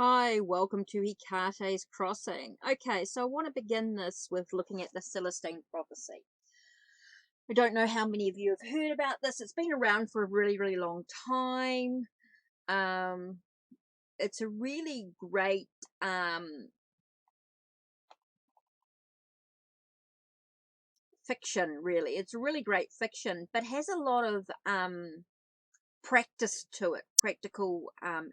Hi, welcome to Hikate's Crossing. Okay, so I want to begin this with looking at the Celestine prophecy. I don't know how many of you have heard about this. It's been around for a really, really long time. It's a really great fiction, really. It's a really great fiction, but has a lot of practice to it, practical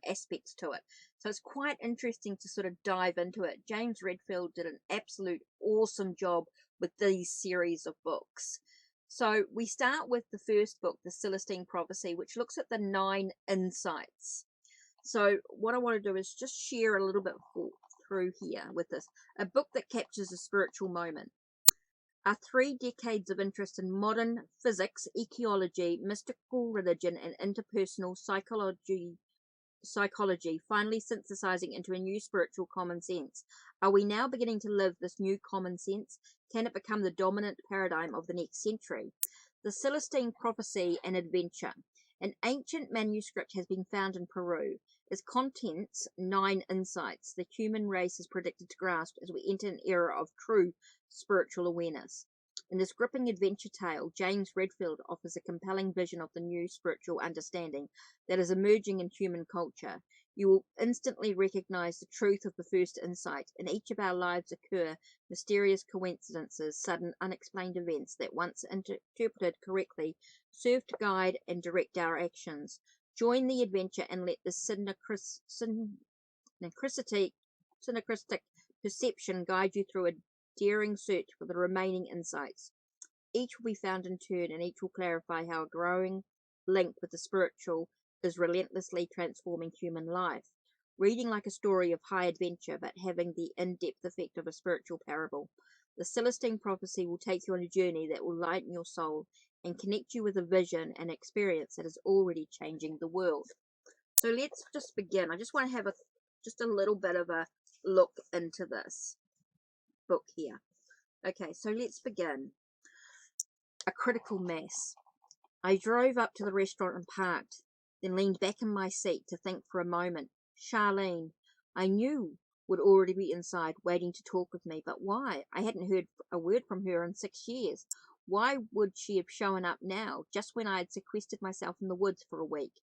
aspects to it. So it's quite interesting to sort of dive into it. James Redfield did an absolute awesome job with these series of books. So we start with the first book, The Celestine Prophecy, which looks at the 9 insights. So what I want to do is just share a little bit through here with this. A book that captures a spiritual moment. Our 3 decades of interest in modern physics, ecology, mystical religion, and interpersonal psychology finally synthesizing into a new spiritual common sense. Are we now beginning to live this new common sense? Can it become the dominant paradigm of the next century? The Celestine Prophecy and Adventure. An ancient manuscript has been found in Peru. Its contents 9 insights the human race is predicted to grasp as we enter an era of true spiritual awareness. In this gripping adventure tale, James Redfield offers a compelling vision of the new spiritual understanding that is emerging in human culture. You will instantly recognize the truth of the first insight. In each of our lives occur mysterious coincidences, sudden unexplained events that, once interpreted correctly, serve to guide and direct our actions. Join the adventure and let the synchristic perception guide you through a daring search for the remaining insights. Each will be found in turn, and each will clarify how a growing link with the spiritual is relentlessly transforming human life. Reading like a story of high adventure, but having the in-depth effect of a spiritual parable. The Celestine Prophecy will take you on a journey that will lighten your soul and connect you with a vision and experience that is already changing the world. So let's just begin. I just want to have just a little bit of a look into this book here. Okay, so let's begin. A critical mass. I drove up to the restaurant and parked, then leaned back in my seat to think for a moment. Charlene, I knew, would already be inside waiting to talk with me, but why? I hadn't heard a word from her in 6 years. Why would she have shown up now, just when I had sequestered myself in the woods for a week?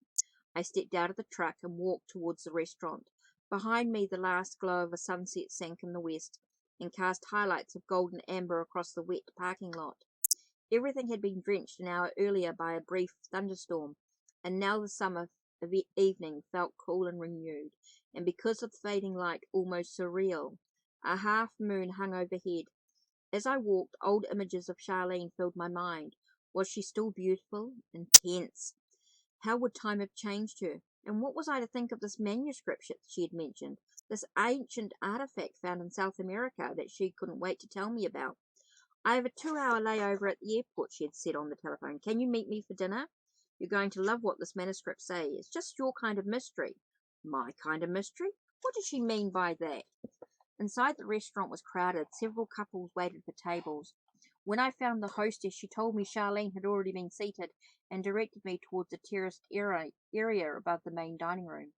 I stepped out of the truck and walked towards the restaurant. Behind me, the last glow of a sunset sank in the west and cast highlights of golden amber across the wet parking lot. Everything had been drenched an hour earlier by a brief thunderstorm, and now the summer evening felt cool and renewed, and because of the fading light, almost surreal. A half moon hung overhead. As I walked, old images of Charlene filled my mind. Was she still beautiful? Intense. How would time have changed her? And what was I to think of this manuscript she had mentioned, this ancient artifact found in South America that she couldn't wait to tell me about? I have a 2-hour layover at the airport, she had said on the telephone. Can you meet me for dinner? You're going to love what this manuscript says. It's just your kind of mystery. My kind of mystery? What did she mean by that? Inside the restaurant was crowded. Several couples waited for tables. When I found the hostess, she told me Charlene had already been seated and directed me towards a terraced area above the main dining room.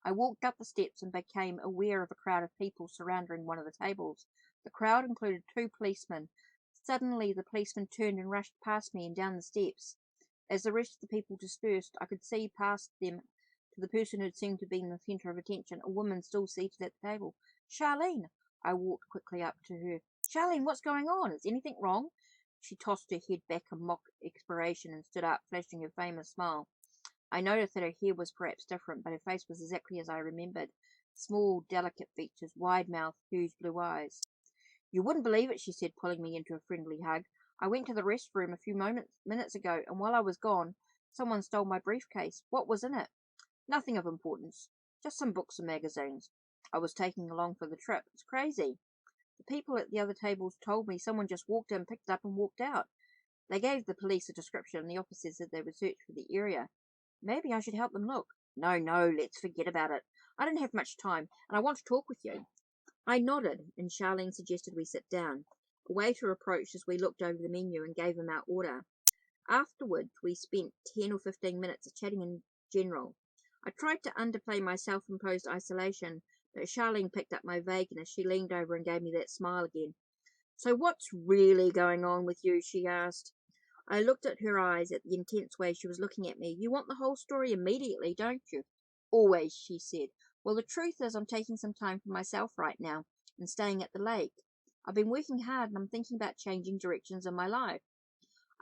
I walked up the steps and became aware of a crowd of people surrounding one of the tables. The crowd included 2 policemen. Suddenly, the policeman turned and rushed past me and down the steps. As the rest of the people dispersed, I could see past them to the person who seemed to be in the centre of attention, a woman still seated at the table. Charlene! I walked quickly up to her. Charlene, what's going on? Is anything wrong? She tossed her head back in mock expiration and stood up, flashing her famous smile. I noticed that her hair was perhaps different, but her face was exactly as I remembered. Small, delicate features, wide mouth, huge blue eyes. You wouldn't believe it, she said, pulling me into a friendly hug. I went to the restroom a few minutes ago, and while I was gone, someone stole my briefcase. What was in it? Nothing of importance. Just some books and magazines I was taking along for the trip. It's crazy. The people at the other tables told me someone just walked in, picked it up, and walked out. They gave the police a description, and the officers said they would search for the area. Maybe I should help them look. No, let's forget about it. I don't have much time, and I want to talk with you. I nodded, and Charlene suggested we sit down. A waiter approached as we looked over the menu and gave him our order. Afterwards, we spent 10 or 15 minutes chatting in general. I tried to underplay my self-imposed isolation, Charlene picked up my vagueness. She leaned over and gave me that smile again. So what's really going on with you? She asked. I looked at her eyes, at the intense way she was looking at me. You want the whole story immediately, don't you? Always, she said. Well, the truth is I'm taking some time for myself right now and staying at the lake. I've been working hard and I'm thinking about changing directions in my life.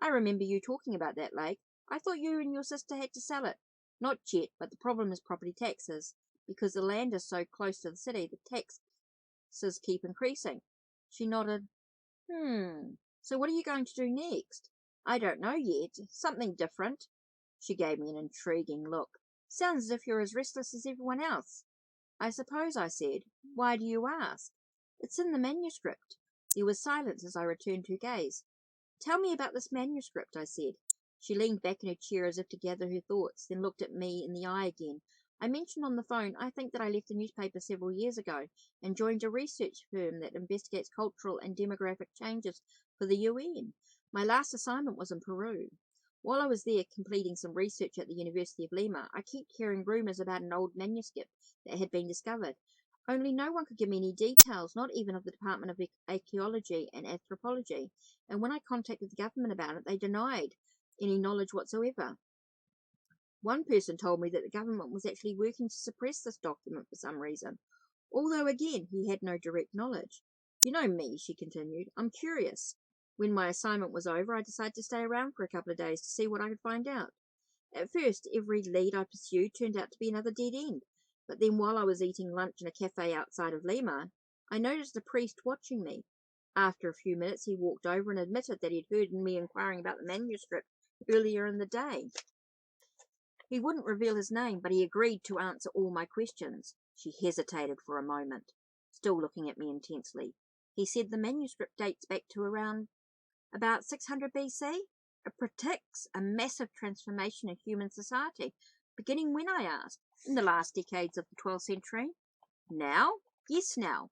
I remember you talking about that lake. I thought you and your sister had to sell it. Not yet, but the problem is property taxes. Because the land is so close to the city, the taxes keep increasing. She nodded. So what are you going to do next? I don't know yet. Something different. She gave me an intriguing look. Sounds as if you're as restless as everyone else. I suppose, I said. Why do you ask? It's in the manuscript. There was silence as I returned her gaze. Tell me about this manuscript, I said. She leaned back in her chair as if to gather her thoughts, then looked at me in the eye again. I mentioned on the phone, I think that I left the newspaper several years ago and joined a research firm that investigates cultural and demographic changes for the UN. My last assignment was in Peru. While I was there completing some research at the University of Lima, I kept hearing rumours about an old manuscript that had been discovered. Only no one could give me any details, not even of the Department of Archaeology and Anthropology, and when I contacted the government about it, they denied any knowledge whatsoever. One person told me that the government was actually working to suppress this document for some reason, although again he had no direct knowledge. You know me, she continued. I'm curious. When my assignment was over, I decided to stay around for a couple of days to see what I could find out. At first, every lead I pursued turned out to be another dead end. But then while I was eating lunch in a cafe outside of Lima, I noticed a priest watching me. After a few minutes, he walked over and admitted that he'd heard me inquiring about the manuscript earlier in the day. He wouldn't reveal his name, but he agreed to answer all my questions. She hesitated for a moment, still looking at me intensely. He said the manuscript dates back to around about 600 BC. It predicts a massive transformation in human society. Beginning when, I asked? In the last decades of the 12th century. Now? Yes, now.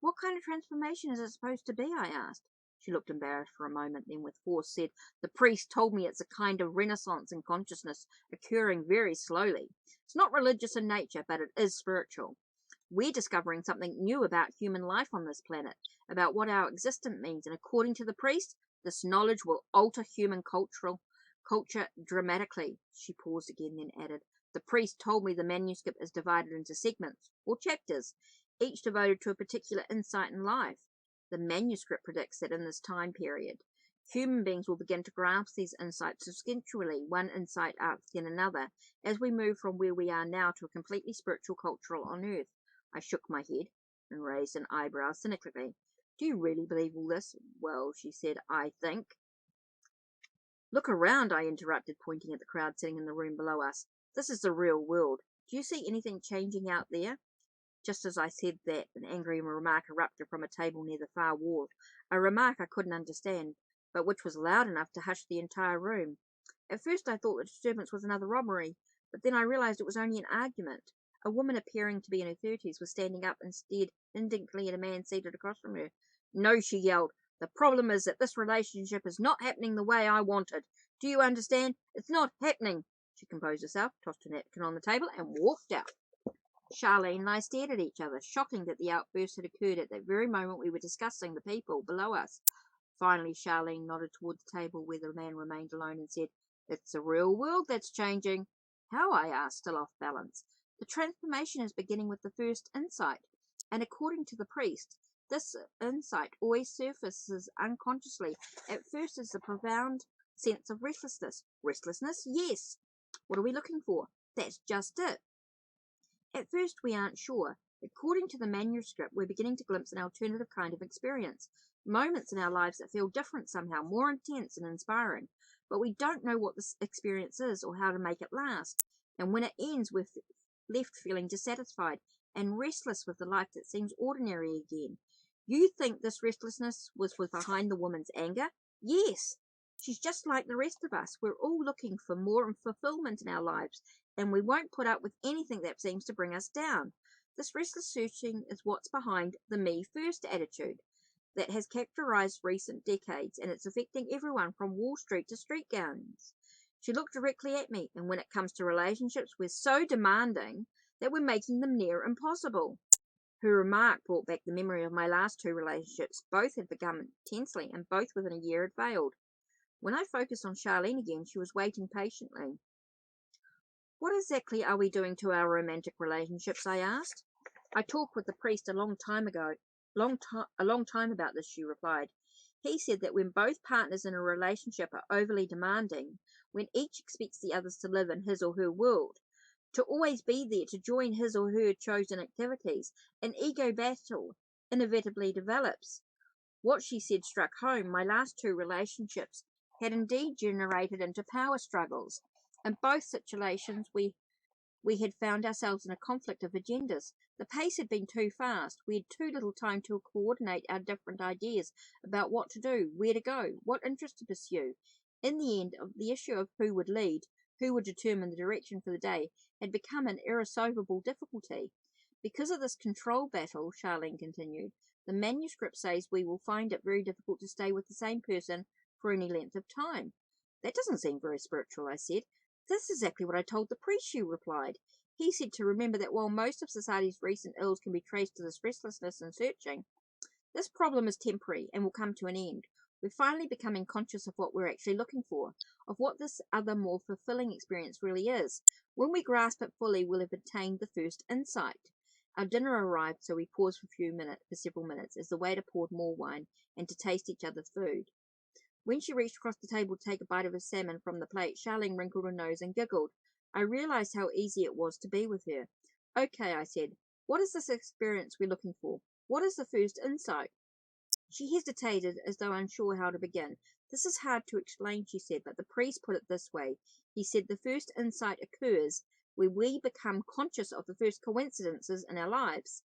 What kind of transformation is it supposed to be? I asked. She looked embarrassed for a moment, then with force said, The priest told me it's a kind of renaissance in consciousness, occurring very slowly. It's not religious in nature, but it is spiritual. We're discovering something new about human life on this planet, about what our existence means, and according to the priest, this knowledge will alter human culture dramatically. She paused again, then added, The priest told me the manuscript is divided into segments, or chapters, each devoted to a particular insight in life. The manuscript predicts that in this time period, human beings will begin to grasp these insights sequentially, one insight after another, as we move from where we are now to a completely spiritual culture on Earth. I shook my head and raised an eyebrow cynically. Do you really believe all this? Well, she said, I think. Look around, I interrupted, pointing at the crowd sitting in the room below us. This is the real world. Do you see anything changing out there? Just as I said that, an angry remark erupted from a table near the far wall, a remark I couldn't understand, but which was loud enough to hush the entire room. At first I thought the disturbance was another robbery, but then I realized it was only an argument. A woman appearing to be in her 30s was standing up and stared indignantly at a man seated across from her. No, she yelled. The problem is that this relationship is not happening the way I wanted. Do you understand? It's not happening. She composed herself, tossed a napkin on the table, and walked out. Charlene and I stared at each other, shocking that the outburst had occurred at that very moment we were discussing the people below us. Finally, Charlene nodded toward the table where the man remained alone and said, It's the real world that's changing. How? I asked, still off balance. The transformation is beginning with the first insight, and according to the priest, this insight always surfaces unconsciously. At first is a profound sense of restlessness. Restlessness? Yes. What are we looking for? That's just it. At first we aren't sure. According to the manuscript, we're beginning to glimpse an alternative kind of experience. Moments in our lives that feel different somehow, more intense and inspiring. But we don't know what this experience is or how to make it last. And when it ends, we're left feeling dissatisfied and restless with the life that seems ordinary again. You think this restlessness was behind the woman's anger? Yes. She's just like the rest of us. We're all looking for more fulfillment in our lives, and we won't put up with anything that seems to bring us down. This restless searching is what's behind the me first attitude that has characterized recent decades, and it's affecting everyone from Wall Street to street gangs. She looked directly at me, and when it comes to relationships, we're so demanding that we're making them near impossible. Her remark brought back the memory of my last two relationships. Both had begun intensely, and both within a year had failed. When I focused on Charlene again, she was waiting patiently. "What exactly are we doing to our romantic relationships?" I asked. "I talked with the priest a long time about this," she replied. "He said that when both partners in a relationship are overly demanding, when each expects the others to live in his or her world, to always be there to join his or her chosen activities, an ego battle inevitably develops." What she said struck home. My last two relationships had indeed degenerated into power struggles. In both situations, we had found ourselves in a conflict of agendas. The pace had been too fast. We had too little time to coordinate our different ideas about what to do, where to go, what interest to pursue. In the end, the issue of who would lead, who would determine the direction for the day, had become an irresolvable difficulty. "Because of this control battle," Charlene continued, "the manuscript says we will find it very difficult to stay with the same person for any length of time." "That doesn't seem very spiritual," I said. "That's exactly what I told the priest," she replied. "He said to remember that while most of society's recent ills can be traced to this restlessness and searching, this problem is temporary and will come to an end. We're finally becoming conscious of what we're actually looking for, of what this other, more fulfilling experience really is. When we grasp it fully, we'll have attained the first insight." Our dinner arrived, so we paused for several minutes as the waiter poured more wine and to taste each other's food. When she reached across the table to take a bite of a salmon from the plate, Charlene wrinkled her nose and giggled. I realized how easy it was to be with her. "Okay," I said, "what is this experience we're looking for? What is the first insight?" She hesitated, as though unsure how to begin. "This is hard to explain," she said, "but the priest put it this way. He said the first insight occurs where we become conscious of the first coincidences in our lives."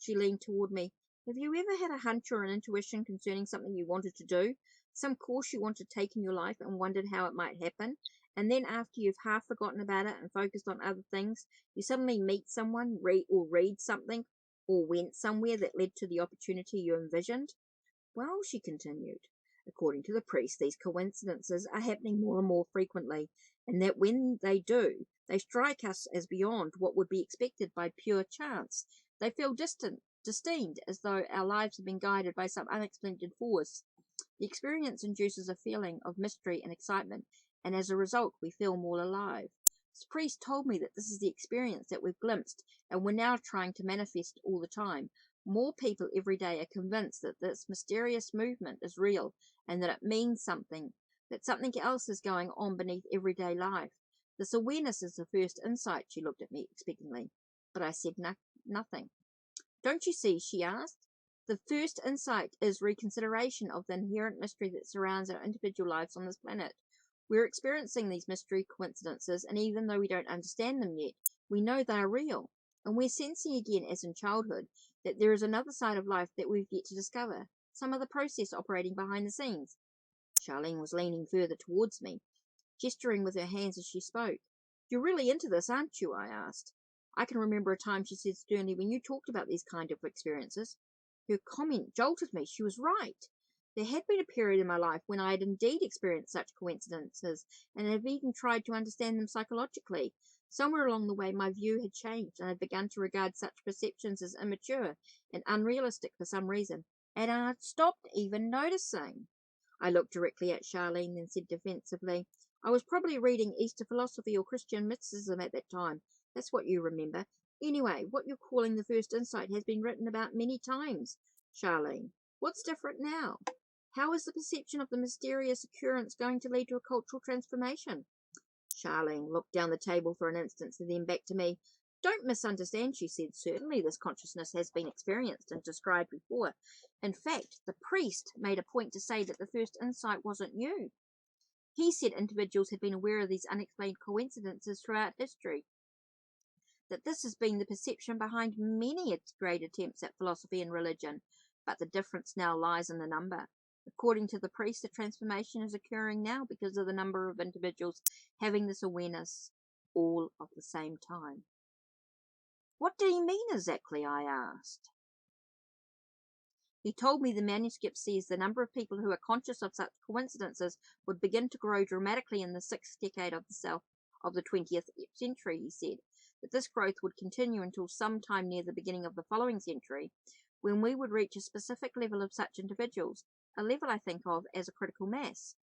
She leaned toward me. "Have you ever had a hunch or an intuition concerning something you wanted to do, some course you wanted to take in your life and wondered how it might happen, and then after you've half forgotten about it and focused on other things, you suddenly meet someone, read something, or went somewhere that led to the opportunity you envisioned?" "Well," she continued, "according to the priest, these coincidences are happening more and more frequently, and that when they do, they strike us as beyond what would be expected by pure chance. They feel destined, as though our lives have been guided by some unexplained force. The experience induces a feeling of mystery and excitement, and as a result, we feel more alive. This priest told me that this is the experience that we've glimpsed, and we're now trying to manifest all the time. More people every day are convinced that this mysterious movement is real and that it means something, that something else is going on beneath everyday life. This awareness is the first insight." She looked at me expectantly, but I said nothing. "Don't you see?" she asked. "The first insight is reconsideration of the inherent mystery that surrounds our individual lives on this planet. We're experiencing these mystery coincidences, and even though we don't understand them yet, we know they are real. And we're sensing again, as in childhood, that there is another side of life that we've yet to discover, some other process operating behind the scenes." Charlene was leaning further towards me, gesturing with her hands as she spoke. "You're really into this, aren't you?" I asked. "I can remember a time," she said sternly, "when you talked about these kind of experiences." Her comment jolted me. She was right. There had been a period in my life when I had indeed experienced such coincidences, and had even tried to understand them psychologically. Somewhere along the way my view had changed, and I had begun to regard such perceptions as immature and unrealistic for some reason, and I had stopped even noticing. I looked directly at Charlene, then said defensively, "I was probably reading Eastern philosophy or Christian mysticism at that time. That's what you remember. Anyway, what you're calling the first insight has been written about many times, Charlene. What's different now? How is the perception of the mysterious occurrence going to lead to a cultural transformation?" Charlene looked down the table for an instant and then back to me. "Don't misunderstand," she said. "Certainly this consciousness has been experienced and described before. In fact, the priest made a point to say that the first insight wasn't new. He said individuals had been aware of these unexplained coincidences throughout history, that this has been the perception behind many great attempts at philosophy and religion, but the difference now lies in the number. According to the priest, the transformation is occurring now because of the number of individuals having this awareness all at the same time." "What did he mean exactly?" I asked. "He told me the manuscript says the number of people who are conscious of such coincidences would begin to grow dramatically in the sixth decade of the 20th century," he said. that this growth would continue until sometime near the beginning of the following century, when we would reach a specific level of such individuals, a level I think of as a critical mass.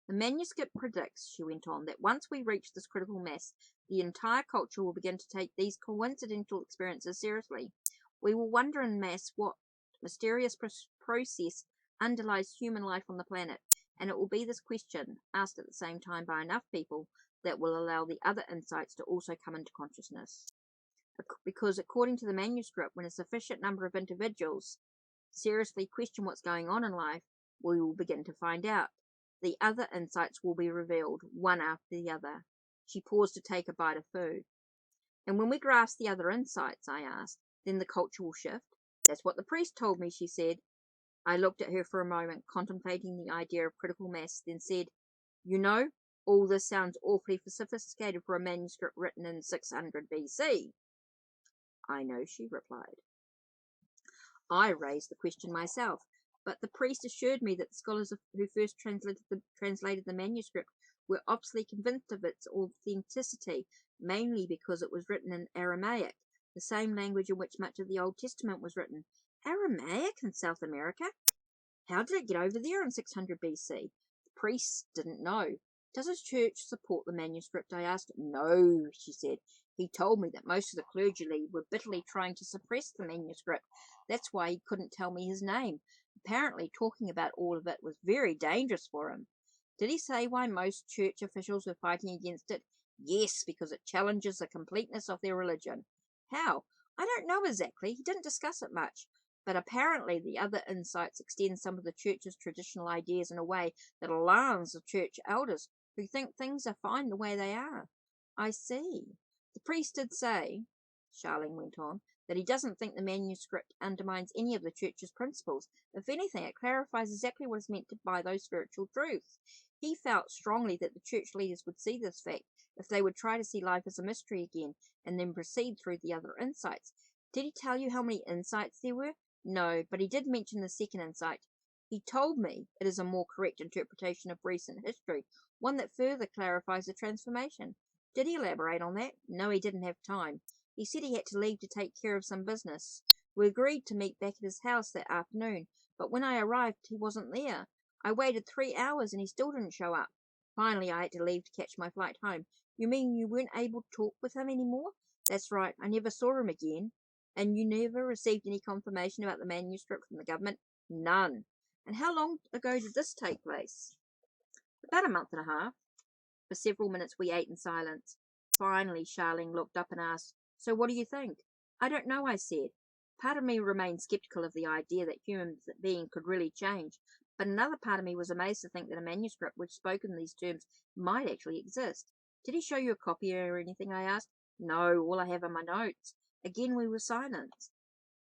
The manuscript predicts, she went on, that once we reach this critical mass, the entire culture will begin to take these coincidental experiences seriously. We will wonder en masse what mysterious process underlies human life on the planet, and it will be this question, asked at the same time by enough people, that will allow the other insights to also come into consciousness. Because according to the manuscript, when a sufficient number of individuals seriously question what's going on in life, we will begin to find out. The other insights will be revealed, one after the other. She paused to take a bite of food. And when we grasp the other insights, I asked, then the culture will shift? That's what the priest told me, she said. I looked at her for a moment, contemplating the idea of critical mass, then said, you know, all this sounds awfully sophisticated for a manuscript written in 600 BC. I know, she replied. I raised the question myself, but the priest assured me that the scholars who first translated the manuscript were obviously convinced of its authenticity, mainly because it was written in Aramaic, the same language in which much of the Old Testament was written. Aramaic in South America? How did it get over there in 600 BC? The priest didn't know. Does his church support the manuscript? I asked. No, she said. He told me that most of the clergy were bitterly trying to suppress the manuscript. That's why he couldn't tell me his name. Apparently, talking about all of it was very dangerous for him. Did he say why most church officials were fighting against it? Yes, because it challenges the completeness of their religion. How? I don't know exactly. He didn't discuss it much. But apparently the other insights extend some of the church's traditional ideas in a way that alarms the church elders who think things are fine the way they are. I see. The priest did say, Charlene went on, that he doesn't think the manuscript undermines any of the church's principles. If anything, it clarifies exactly what is meant by those spiritual truths. He felt strongly that the church leaders would see this fact if they would try to see life as a mystery again and then proceed through the other insights. Did he tell you how many insights there were? No, but he did mention the second insight. He told me it is a more correct interpretation of recent history, one that further clarifies the transformation. Did he elaborate on that? No, he didn't have time. He said he had to leave to take care of some business. We agreed to meet back at his house that afternoon, but when I arrived, he wasn't there. I waited 3 hours and he still didn't show up. Finally, I had to leave to catch my flight home. You mean you weren't able to talk with him anymore? That's right. I never saw him again. And you never received any confirmation about the manuscript from the government? None. And how long ago did this take place? About a month and a half. For several minutes we ate in silence. Finally, Charlene looked up and asked, So what do you think? I don't know, I said. Part of me remained skeptical of the idea that human being could really change, but another part of me was amazed to think that a manuscript which spoke in these terms might actually exist. Did he show you a copy or anything? I asked. No, all I have are my notes. Again we were silent.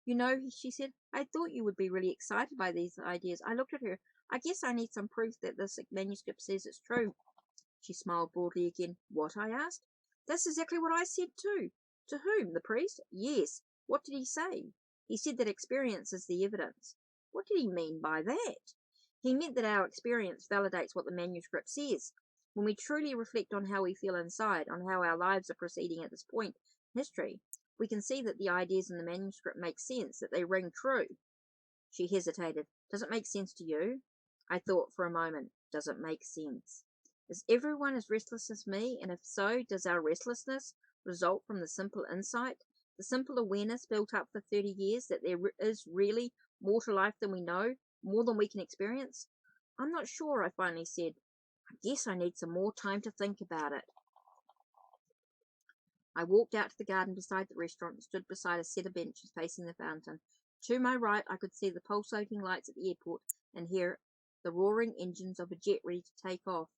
You know, she said, I thought you would be really excited by these ideas. I looked at her. I guess I need some proof that this manuscript says it's true. She smiled broadly again. What? I asked. That's exactly what I said too. To whom? The priest? Yes. What did he say? He said that experience is the evidence. What did he mean by that? He meant that our experience validates what the manuscript says. When we truly reflect on how we feel inside, on how our lives are proceeding at this point in history, we can see that the ideas in the manuscript make sense, that they ring true. She hesitated. Does it make sense to you? I thought for a moment. Does it make sense? Is everyone as restless as me? And if so, does our restlessness result from the simple insight, the simple awareness built up for 30 years that there is really more to life than we know, more than we can experience? I'm not sure, I finally said. I guess I need some more time to think about it. I walked out to the garden beside the restaurant and stood beside a set of benches facing the fountain. To my right, I could see the pulsating lights at the airport and hear the roaring engines of a jet ready to take off.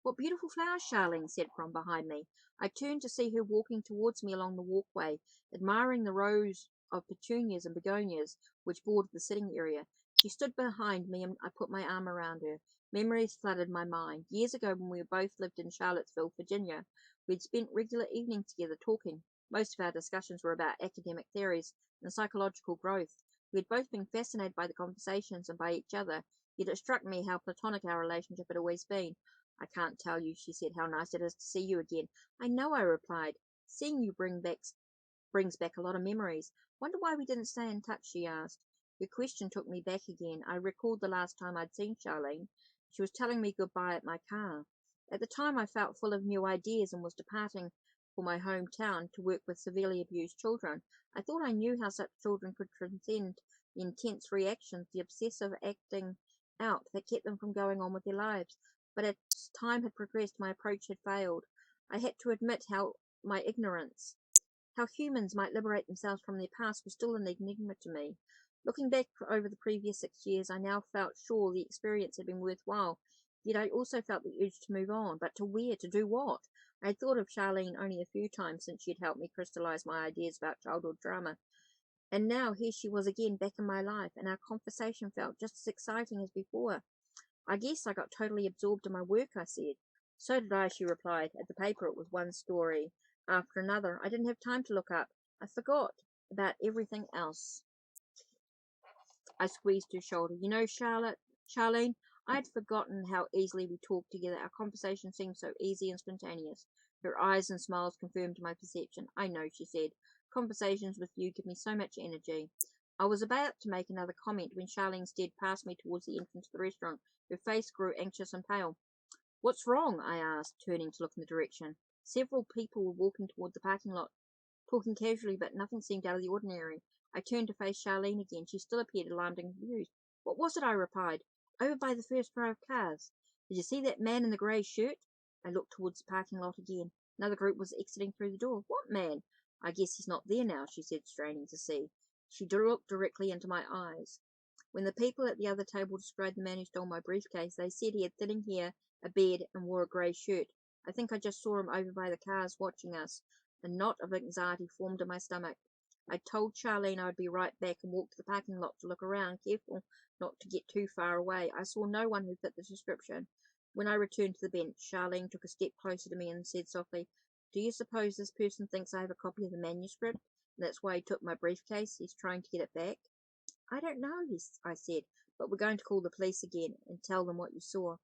What beautiful flowers, Charlene said from behind me. I turned to see her walking towards me along the walkway, admiring the rows of petunias and begonias which bordered the sitting area. She stood behind me and I put my arm around her. Memories flooded my mind. Years ago, when we both lived in Charlottesville, Virginia, we'd spent regular evenings together talking. Most of our discussions were about academic theories and psychological growth. We had both been fascinated by the conversations and by each other, yet it struck me how platonic our relationship had always been. I can't tell you, she said, how nice it is to see you again. I know, I replied. Seeing you brings back a lot of memories. Wonder why we didn't stay in touch, she asked. Her question took me back again. I recalled the last time I'd seen Charlene. She was telling me goodbye at my car. At the time I felt full of new ideas and was departing for my hometown to work with severely abused children. I thought I knew how such children could transcend the intense reactions, the obsessive acting out that kept them from going on with their lives. But as time had progressed, my approach had failed. I had to admit how humans might liberate themselves from their past was still an enigma to me. Looking back over the previous 6 years, I now felt sure the experience had been worthwhile, yet I also felt the urge to move on. But to where? To do what? I had thought of Charlene only a few times since she had helped me crystallize my ideas about childhood drama. And now here she was again back in my life, and our conversation felt just as exciting as before. I guess I got totally absorbed in my work, I said. So did I, she replied. At the paper it was one story after another. I didn't have time to look up. I forgot about everything else. I squeezed her shoulder. You know, Charlene, I'd forgotten how easily we talked together. Our conversation seemed so easy and spontaneous. Her eyes and smiles confirmed my perception. I know, she said. Conversations with you give me so much energy. I was about to make another comment when Charlene stared past me towards the entrance of the restaurant. Her face grew anxious and pale. What's wrong? I asked, turning to look in the direction. Several people were walking toward the parking lot, talking casually, but nothing seemed out of the ordinary. I turned to face Charlene again. She still appeared alarmed and confused. What was it? I replied. Over by the first row of cars. Did you see that man in the grey shirt? I looked towards the parking lot again. Another group was exiting through the door. What man? I guess he's not there now, she said, straining to see. She looked directly into my eyes. When the people at the other table described the man who stole my briefcase, they said he had thinning hair, a beard, and wore a grey shirt. I think I just saw him over by the cars watching us. A knot of anxiety formed in my stomach. I told Charlene I would be right back and walked to the parking lot to look around, careful not to get too far away. I saw no one who fit the description. When I returned to the bench, Charlene took a step closer to me and said softly, Do you suppose this person thinks I have a copy of the manuscript, and that's why he took my briefcase? He's trying to get it back? I don't know, I said, but we're going to call the police again and tell them what you saw.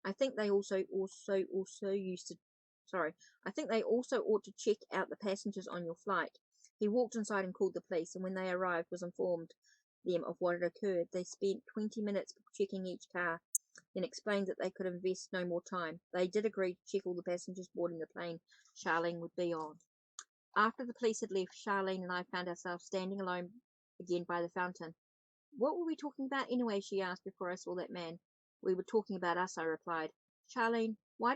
I think they also ought to check out the passengers on your flight. He walked inside and called the police, and when they arrived was informed them of what had occurred. They spent 20 minutes checking each car, then explained that they could invest no more time. They did agree to check all the passengers boarding the plane Charlene would be on. After the police had left, Charlene and I found ourselves standing alone again by the fountain. What were we talking about anyway? She asked before I saw that man. We were talking about us, I replied. Charlene, why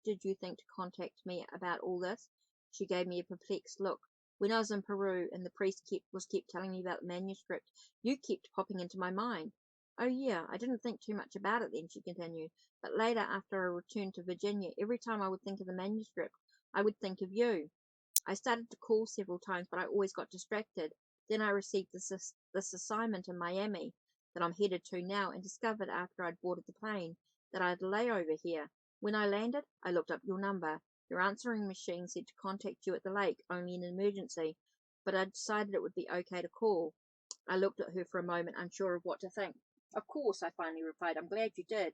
did you think to contact me about all this? She gave me a perplexed look. When I was in Peru and the priest kept telling me about the manuscript, you kept popping into my mind. Oh yeah, I didn't think too much about it then, she continued. But later, after I returned to Virginia, every time I would think of the manuscript, I would think of you. I started to call several times, but I always got distracted. Then I received this assignment in Miami that I'm headed to now, and discovered after I'd boarded the plane that I'd lay over here. When I landed, I looked up your number. Your answering machine said to contact you at the lake, only in an emergency, but I decided it would be okay to call. I looked at her for a moment, unsure of what to think. Of course, I finally replied. I'm glad you did.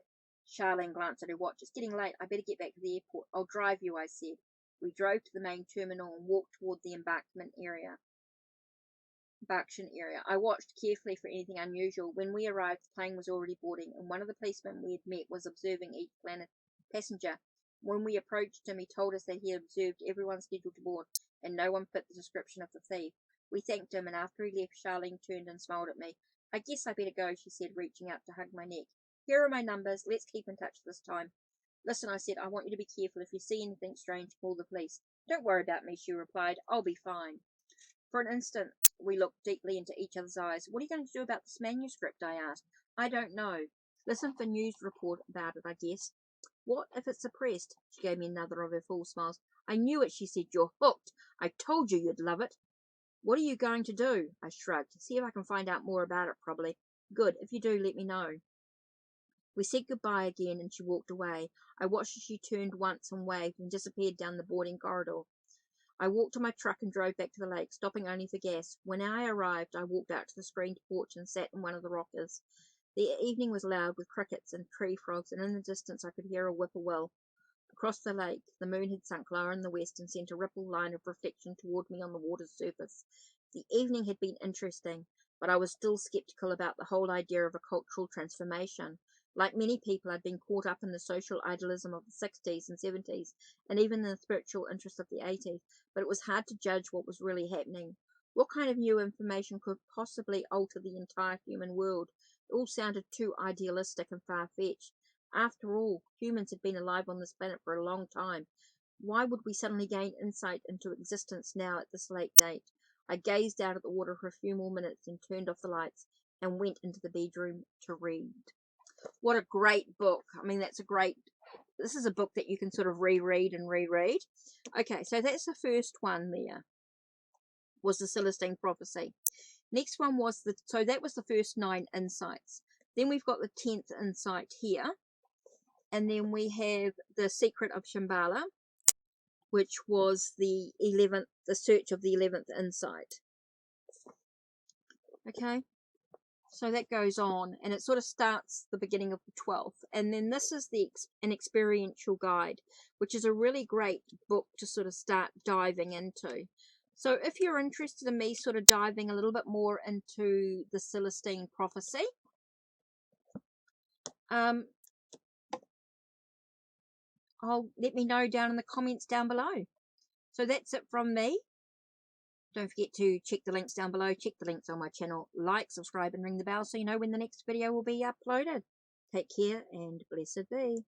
Charlene glanced at her watch. It's getting late. I better get back to the airport. I'll drive you, I said. We drove to the main terminal and walked toward the embarkation area. I watched carefully for anything unusual. When we arrived, the plane was already boarding, and one of the policemen we had met was observing each passenger. When we approached him, he told us that he had observed everyone scheduled to board, and no one fit the description of the thief. We thanked him, and after he left, Charlene turned and smiled at me. I guess I better go, she said, reaching out to hug my neck. Here are my numbers. Let's keep in touch this time. Listen, I said, I want you to be careful. If you see anything strange, call the police. Don't worry about me, she replied. I'll be fine. For an instant, we looked deeply into each other's eyes. What are you going to do about this manuscript? I asked. I don't know. Listen for news report about it, I guess. What if it's suppressed? She gave me another of her full smiles. I knew it, she said. You're hooked. I told you you'd love it. What are you going to do? I shrugged. See if I can find out more about it, probably. Good. If you do, let me know. We said goodbye again, and she walked away. I watched as she turned once and waved and disappeared down the boarding corridor. I walked to my truck and drove back to the lake, stopping only for gas. When I arrived, I walked out to the screened porch and sat in one of the rockers. The evening was loud with crickets and tree frogs, and in the distance I could hear a whippoorwill. Across the lake, the moon had sunk lower in the west and sent a ripple line of reflection toward me on the water's surface. The evening had been interesting, but I was still sceptical about the whole idea of a cultural transformation. Like many people, I'd been caught up in the social idealism of the 60s and 70s, and even in the spiritual interest of the 80s, but it was hard to judge what was really happening. What kind of new information could possibly alter the entire human world? It all sounded too idealistic and far-fetched. After all, humans had been alive on this planet for a long time. Why would we suddenly gain insight into existence now at this late date? I gazed out at the water for a few more minutes, then turned off the lights and went into the bedroom to read. What a great book. I mean, this is a book that you can sort of reread and reread. Okay, so that's the first one there, was the Celestine prophecy. Next one was so that was the first 9 insights. Then we've got the 10th insight here. And then we have the secret of Shambhala, which was the search of the 11th insight. Okay, so that goes on, and it sort of starts the beginning of the 12th. And then this is an experiential guide, which is a really great book to sort of start diving into. So if you're interested in me sort of diving a little bit more into the Celestine prophecy, let me know down in the comments down below. So that's it from me. Don't forget to check the links down below. Check the links on my channel. Like, subscribe, and ring the bell so you know when the next video will be uploaded. Take care and blessed be.